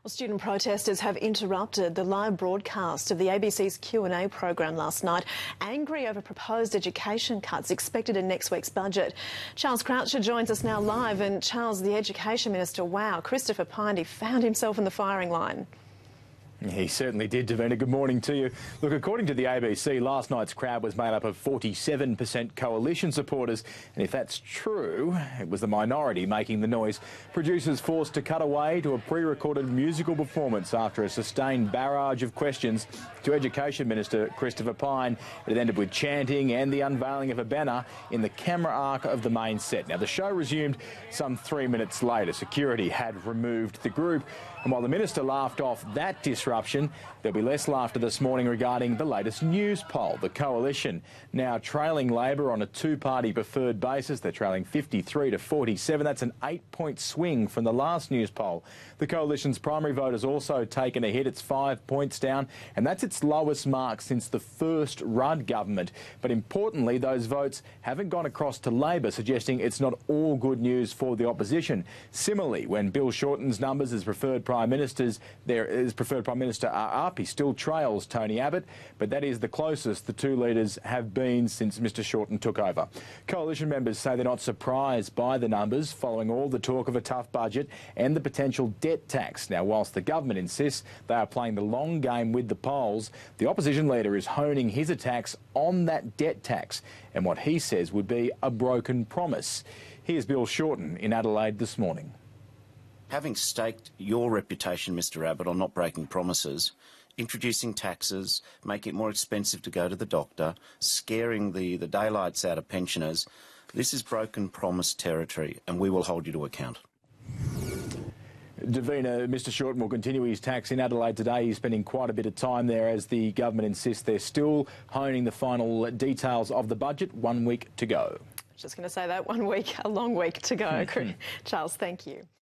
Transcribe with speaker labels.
Speaker 1: Well, student protesters have interrupted the live broadcast of the ABC's Q&A program last night, angry over proposed education cuts expected in next week's budget. Charles Croucher joins us now live. And Charles, the Education Minister, wow, Christopher Pyne, found himself in the firing line.
Speaker 2: He certainly did, Davina. Good morning to you. Look, according to the ABC, last night's crowd was made up of 47% coalition supporters, and if that's true, it was the minority making the noise. Producers forced to cut away to a pre-recorded musical performance after a sustained barrage of questions to Education Minister Christopher Pyne. It ended with chanting and the unveiling of a banner in the camera arc of the main set. Now, the show resumed some 3 minutes later. Security had removed the group, and while the minister laughed off that disruption, there'll be less laughter this morning regarding the latest Newspoll. The coalition now trailing Labor on a two-party preferred basis. They're trailing 53 to 47. That's an 8-point swing from the last Newspoll. The coalition's primary vote has also taken a hit. It's 5 points down, and that's its lowest mark since the first Rudd government. But importantly, those votes haven't gone across to Labor, suggesting it's not all good news for the opposition. Similarly, when Bill Shorten's numbers as preferred Prime Minister are up, he still trails Tony Abbott, but that is the closest the two leaders have been since Mr Shorten took over. Coalition members say they're not surprised by the numbers following all the talk of a tough budget and the potential debt tax. Now, whilst the government insists they are playing the long game with the polls, the opposition leader is honing his attacks on that debt tax and what he says would be a broken promise. Here's Bill Shorten in Adelaide this morning.
Speaker 3: Having staked your reputation, Mr Abbott, on not breaking promises, introducing taxes, making it more expensive to go to the doctor, scaring the daylights out of pensioners, this is broken promise territory and we will hold you to account.
Speaker 2: Davina, Mr Shorten will continue his tax in Adelaide today. He's spending quite a bit of time there as the government insists they're still honing the final details of the budget. 1 week to go.
Speaker 1: Just going to say that 1 week, a long week to go. Charles, thank you.